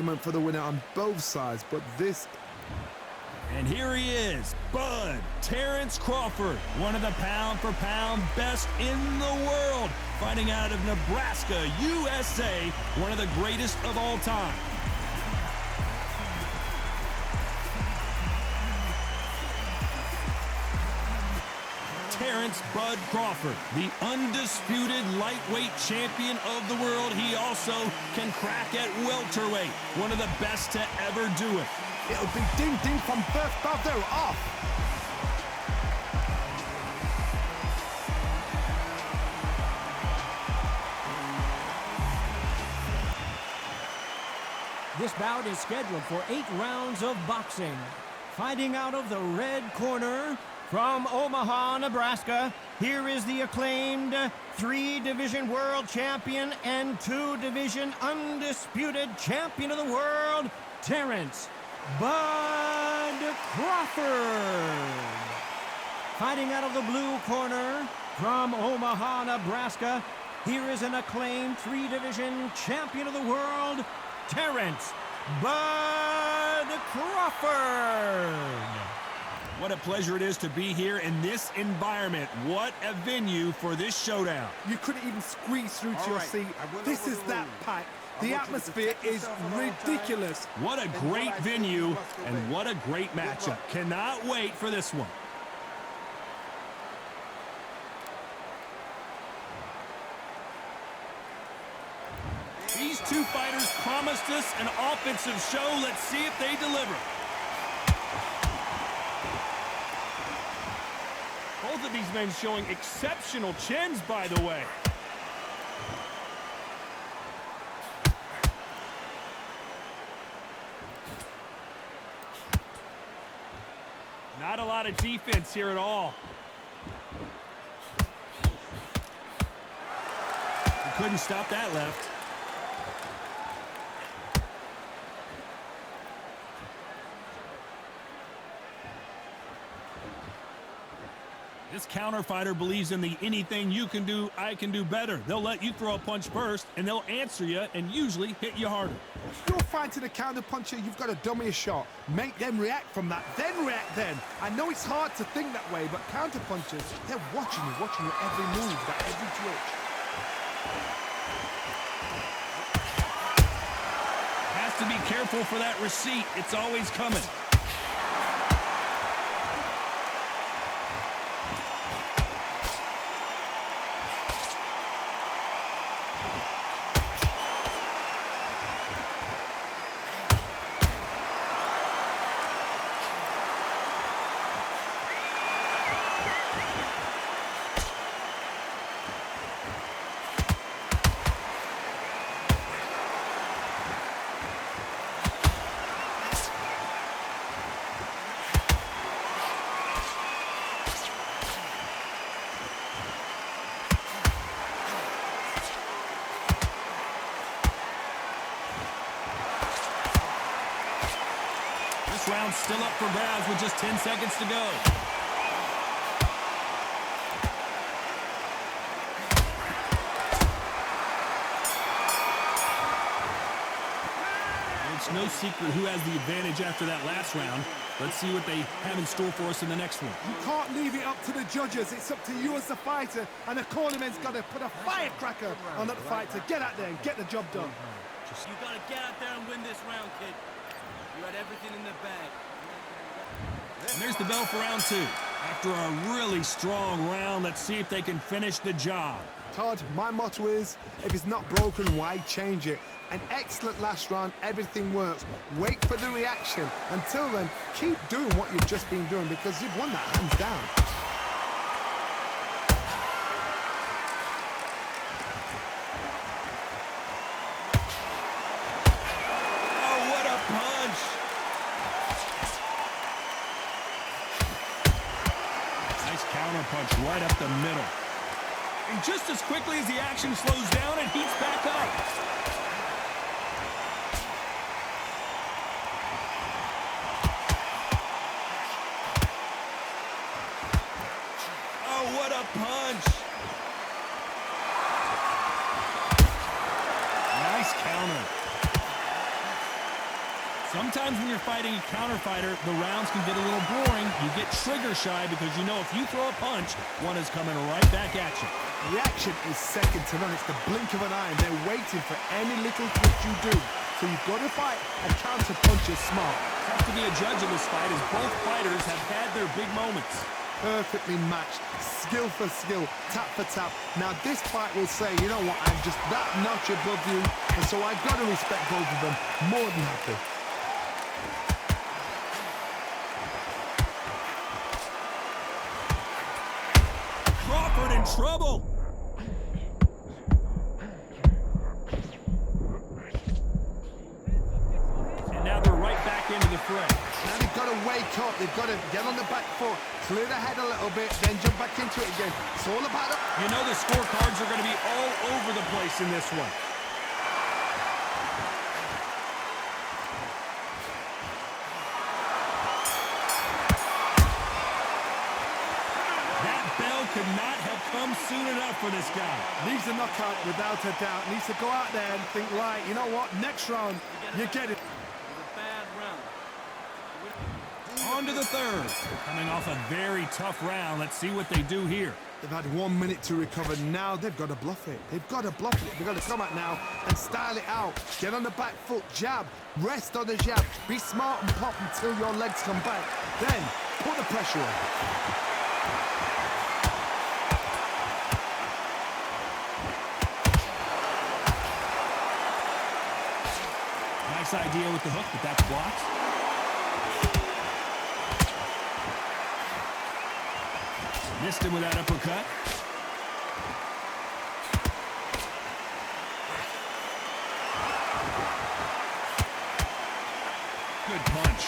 argument for the winner on both sides, but this... And here he is, Bud Terrence Crawford, one of the pound-for-pound best in the world, fighting out of Nebraska, USA, one of the greatest of all time. Terrence Bud Crawford, the undisputed lightweight champion of the world. He also can crack at welterweight, one of the best to ever do it. It'll be ding-ding from Beth Bavell off. This bout is scheduled for 8 rounds of boxing. Fighting out of the red corner, from Omaha, Nebraska, here is the acclaimed 3-division world champion and 2-division undisputed champion of the world, Terrence Bud Crawford. Fighting out of the blue corner, from Omaha, Nebraska, here is an acclaimed 3-division champion of the world, Terrence Bud Crawford. What a pleasure it is to be here in this environment. What a venue for this showdown. You couldn't even squeeze through to your seat. This is that packed. The atmosphere is ridiculous. What a great venue and what a great matchup. Cannot wait for this one. These two fighters promised us an offensive show. Let's see if they deliver. Both of these men showing exceptional chins, by the way. Not a lot of defense here at all. He couldn't stop that left. This counter fighter believes in the anything you can do, I can do better. They'll let you throw a punch first, and they'll answer you and usually hit you harder. If you're fighting a counter puncher, you've got to dummy a shot. Make them react from that, then react then. I know it's hard to think that way, but counter punchers, they're watching you every move, that every twitch. Has to be careful for that receipt. It's always coming. This round's still up for grabs with just 10 seconds to go. It's no secret who has the advantage after that last round. Let's see what they have in store for us in the next one. You can't leave it up to the judges. It's up to you as the fighter, and the cornerman's got to put a firecracker on that fight to get out there and get the job done. You got to get out there and win this round, kid. You had everything in the bag. And there's the bell for round 2. After a really strong round, let's see if they can finish the job. Todd, my motto is, if it's not broken, why change it? An excellent last round, everything works. Wait for the reaction. Until then, keep doing what you've just been doing because you've won that hands down. Oh, what a punch! Nice counter punch right up the middle. And just as quickly as the action slows down, it heats back up. What a punch. Nice counter. Sometimes when you're fighting a counter fighter, the rounds can get a little boring. You get trigger shy because you know if you throw a punch, one is coming right back at you. Reaction is second to none. It's the blink of an eye, and they're waiting for any little twist you do. So you've got to fight and counter punches smart. Tough to be a judge of this fight as both fighters have had their big moments. Perfectly matched, skill for skill, tap for tap. Now this fight will say, you know what, I'm just that notch above you, and so I've got to respect both of them more than happy. Crawford in trouble. And now they're right back into the fray. Now they've got to wake up. They've got to get on the back foot, clear the head a little bit, then jump back into it again. It's all about it. You know the scorecards are going to be all over the place in this one. That bell could not have come soon enough for this guy. Needs a knockout without a doubt. Needs to go out there and think, right, you know what, next round, you get it. Bad round. On to the third. Coming off a very tough round. Let's see what they do here. They've had 1 minute to recover. Now they've got to bluff it. They've got to bluff it. They've got to come out now and style it out. Get on the back foot, jab, rest on the jab. Be smart and pop until your legs come back. Then put the pressure on. Nice idea with the hook, but that's blocked. Missed him with that uppercut. Good punch.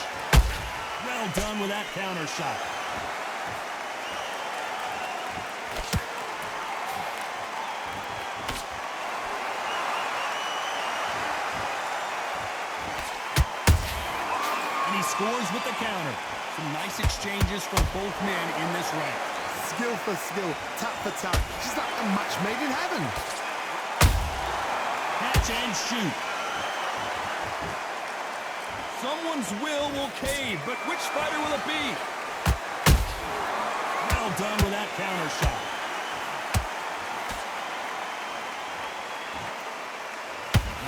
Well done with that counter shot. And he scores with the counter. Some nice exchanges from both men in this round. Skill for skill, tap for tap. She's like a match made in heaven. Catch and shoot. Someone's will cave, but which fighter will it be? Well done with that counter shot.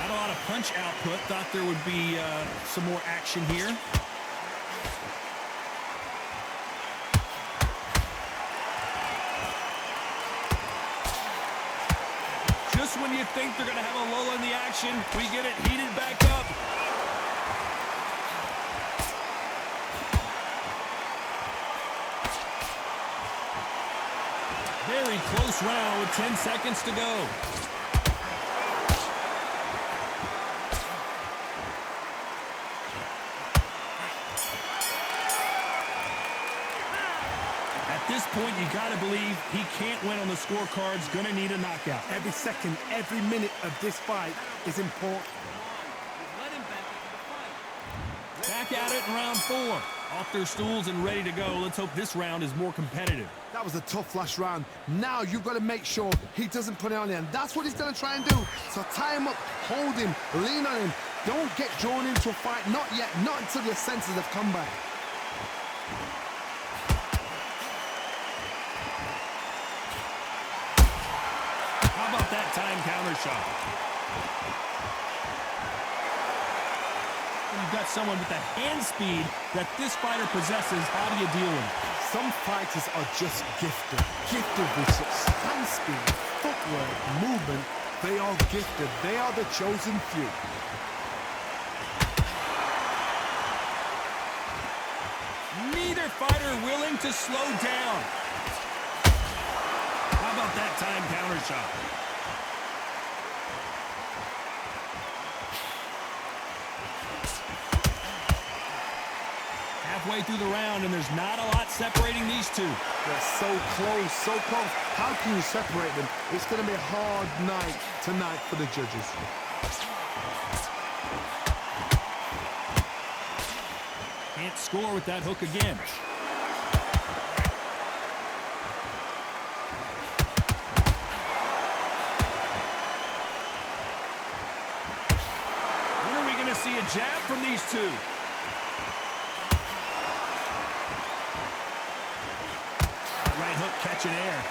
Not a lot of punch output. Thought there would be some more action here. Just when you think they're going to have a lull in the action, we get it heated back up. Very close round with 10 seconds to go. At this point, you got to believe he can't win on the scorecards. Going to need a knockout. Every second, every minute of this fight is important. Let him back into the fight. Back at it in round 4. Off their stools and ready to go. Let's hope this round is more competitive. That was a tough last round. Now you've got to make sure he doesn't put it on there. And that's what he's going to try and do. So tie him up, hold him, lean on him. Don't get drawn into a fight. Not yet. Not until your senses have come back. How about that time counter shot? You've got someone with the hand speed that this fighter possesses. How do you deal with it? Some fighters are just gifted. Gifted with such hand speed, footwork, movement. They are gifted. They are the chosen few. Neither fighter willing to slow down. How about that time counter shot? Halfway through the round, and there's not a lot separating these two. They're so close, so close. How can you separate them? It's going to be a hard night tonight for the judges. Can't score with that hook again. When are we going to see a jab from these two. Right hook catching air.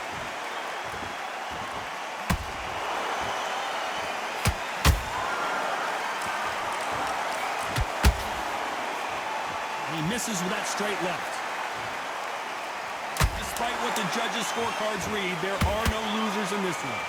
He misses with that straight left. Despite what the judges' scorecards read, there are no losers in this one.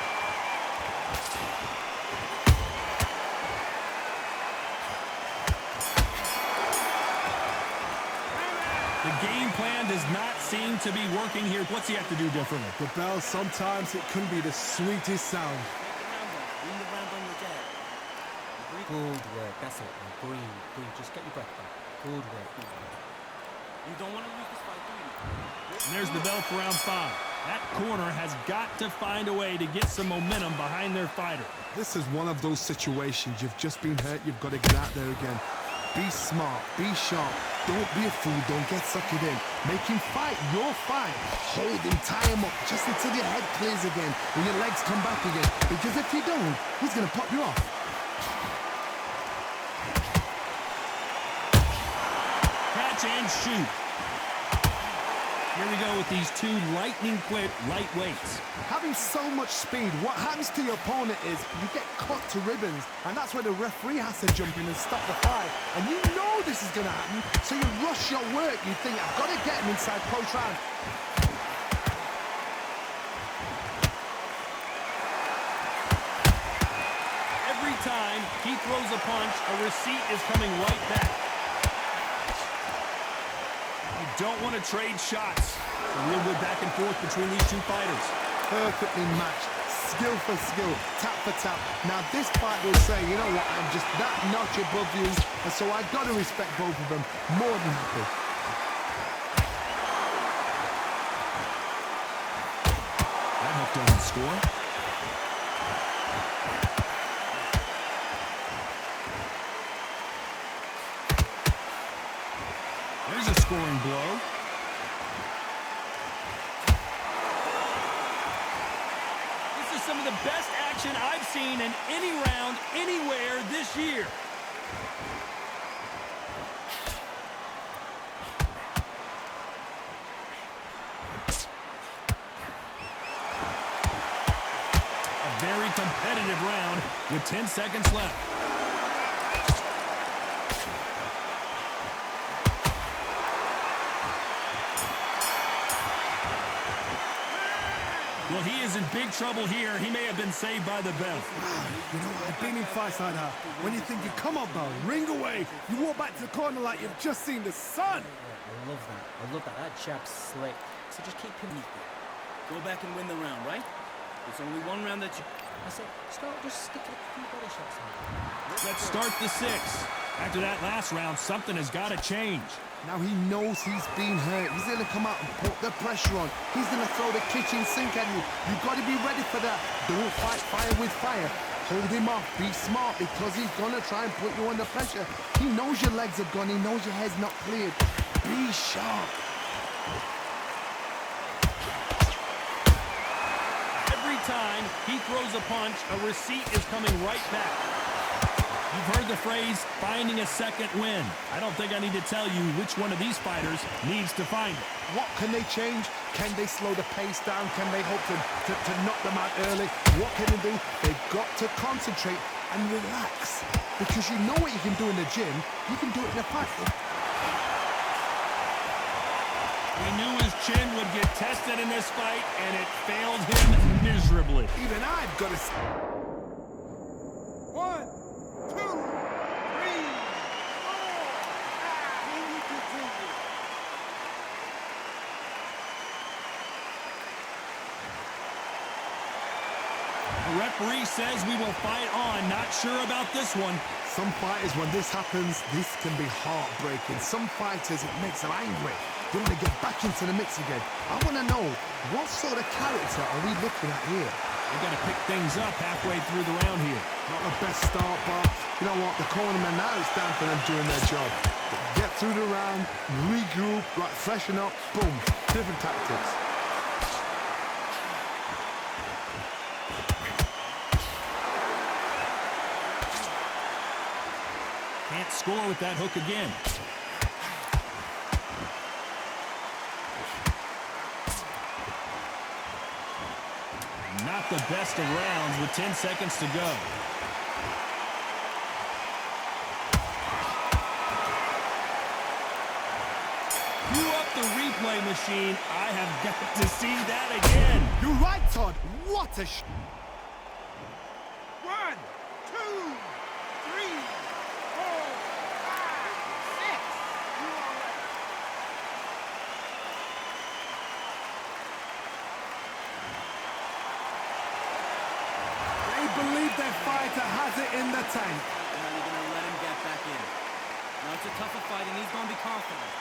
The game plan does not seem to be working here. What's he have to do differently? The bell, sometimes it can be the sweetest sound. Win the round on your dad. Good work, that's it. Now breathe, just get your breath back. Good work. You don't want to lose this fight, do you? And there's the bell for round 5. That corner has got to find a way to get some momentum behind their fighter. This is one of those situations. You've just been hurt. You've got to get out there again. Be smart. Be sharp. Don't be a fool. Don't get sucked in. Make him fight your fight. Hold him, tie him up just until your head clears again and your legs come back again. Because if you don't, he's going to pop you off. Catch and shoot. Here we go with these two lightning-quick lightweights. Having so much speed, what happens to your opponent is you get cut to ribbons, and that's where the referee has to jump in and stop the fight. And you know this is going to happen, so you rush your work. You think, I've got to get him inside close round. Every time he throws a punch, a receipt is coming right back. You don't want to trade shots. A real good back and forth between these two fighters. Perfectly matched, skill for skill, tap for tap. Now this fight will say, you know what, I'm just that notch above you, and so I've got to respect both of them more than happy. That hook doesn't score. There's a scoring blow. This is some of the best action I've seen in any round, anywhere this year. A very competitive round with 10 seconds left. Well, he is in big trouble here. He may have been saved by the bell. You know, I've been in fights like that. When you think you come on, bell, ring away. You walk back to the corner like you've just seen the sun. I love that. I love that. That jab's slick. So just keep him. Go back and win the round, right? It's only one round that you... I said, just stick a few body shots on. Let's start the 6. After that last round, something has got to change. Now he knows he's been hurt. He's going to come out and put the pressure on. He's going to throw the kitchen sink at you. You've got to be ready for that. Don't fight fire with fire. Hold him off. Be smart because he's going to try and put you under pressure. He knows your legs are gone. He knows your head's not cleared. Be sharp. Every time he throws a punch, a receipt is coming right back. You've heard the phrase, finding a second win. I don't think I need to tell you which one of these fighters needs to find it. What can they change? Can they slow the pace down? Can they hope to knock them out early? What can they do? They've got to concentrate and relax. Because you know what you can do in the gym, you can do it in a fight. We knew his chin would get tested in this fight, and it failed him miserably. Even I've got to... 1, 2, 3, 4. Can we continue? The referee says we will fight on. Not sure about this one. Some fighters, when this happens, this can be heartbreaking. Some fighters, it makes them angry. They want to get back into the mix again. I want to know, what sort of character are we looking at here? They've got to pick things up halfway through the round here. Not the best start, but you know what? The cornerman, now it's down for them doing their job. Get through the round, regroup, right, freshen up, boom. Different tactics. Can't score with that hook again. Not the best of rounds with 10 seconds to go. Cue up the replay machine. I have got to see that again. You're right, Todd. What a 1, 2, 3, 4, 5, 6. You are right. They believe their fighter has it in the tank. Now you're going to let him get back in. Now it's a tougher fight, and he's going to be confident.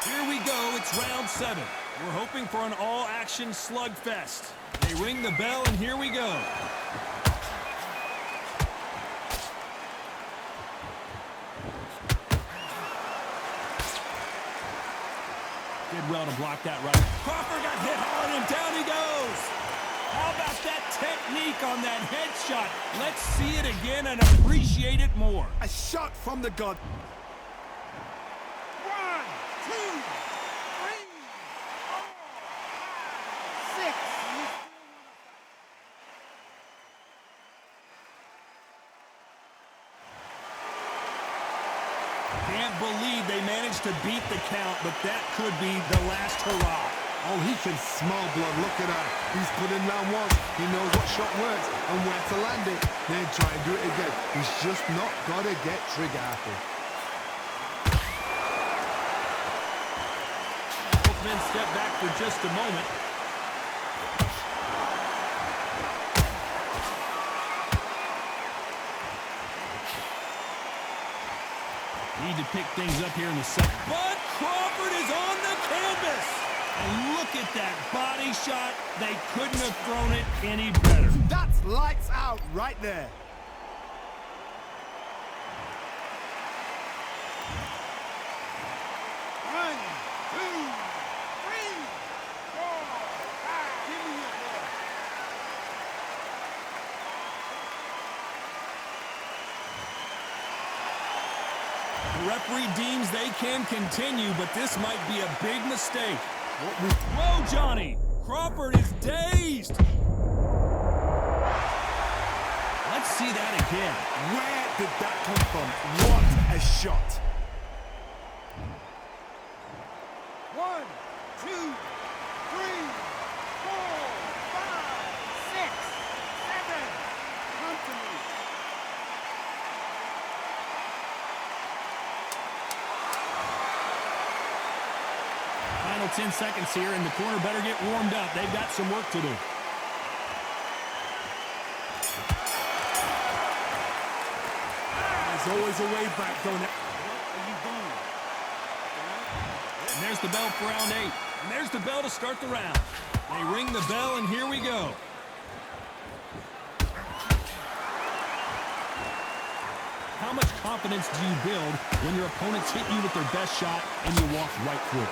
Here we go. It's round 7. We're hoping for an all-action slugfest. They ring the bell, and here we go. Did well to block that right. Crawford got hit hard, and down he goes. How about that technique on that headshot? Let's see it again and appreciate it more. A shot from the god. 1, 2, 3, 4, 5, 6. Can't believe they managed to beat the count, but that could be the last hurrah. Oh, he can smell blood. Look at that. He's put in round once. He knows what shot works and where to land it. Then try and do it again. He's just not got to get trigger happy. Both men step back for just a moment. Need to pick things up here in the second. But Crawford is on the canvas. And look at that body shot. They couldn't have thrown it any better. That's lights out right there. One, two, three, four, five. Give me your ball. The referee deems they can continue, but this might be a big mistake. Whoa, Johnny! Crawford is dazed! Let's see that again. Where did that come from? What a shot. 1, 2, 3, 4, 5, 6, 7. Come to me. Final 10 seconds here, and the corner better get warmed up. They've got some work to do. There's always a way back, don't it? What are you doing? And there's the bell for round 8. And there's the bell to start the round. They ring the bell, and here we go. How much confidence do you build when your opponents hit you with their best shot and you walk right through it?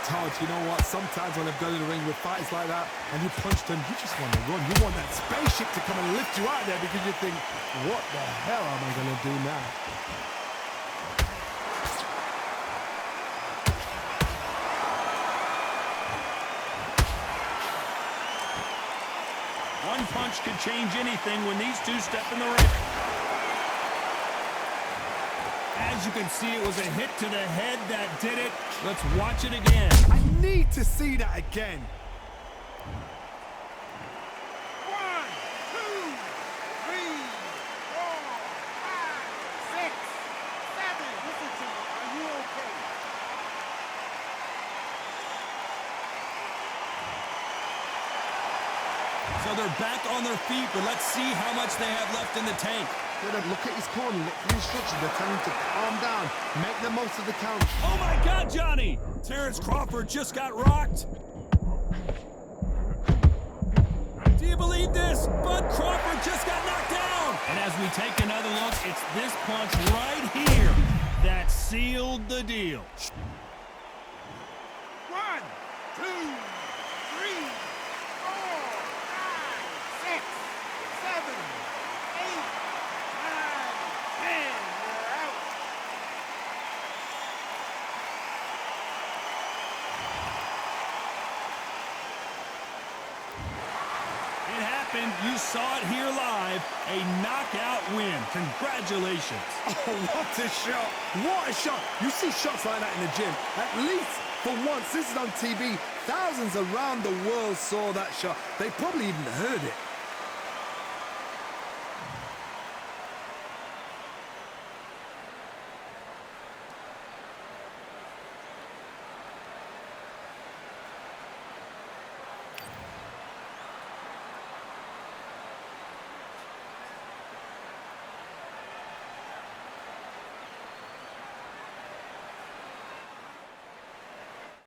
Todd, you know what? Sometimes when I've gone in the ring with fighters like that and you punch them, you just want to run. You want that spaceship to come and lift you out of there because you think, what the hell am I going to do now? One punch could change anything when these two step in the ring. As you can see, it was a hit to the head that did it. Let's watch it again. I need to see that again. 1, 2, 3, 4, 5, 6, 7. Listen to me. Are you okay? So they're back on their feet, but let's see how much they have left in the tank. Look at his corner, look for the instructions. They're telling him to calm down, make the most of the count. Oh my God, Johnny! Terrence Crawford just got rocked. Do you believe this? Bud Crawford just got knocked down. And as we take another look, it's this punch right here that sealed the deal. 1, 2, 3, 4, 5, 6, 7, 8, 9, 10. You're out. You saw it here live, a knockout win. Congratulations. Oh, what a shot! What a shot! You see shots like that in the gym. At least for once, this is on TV. Thousands around the world saw that shot. They probably even heard it.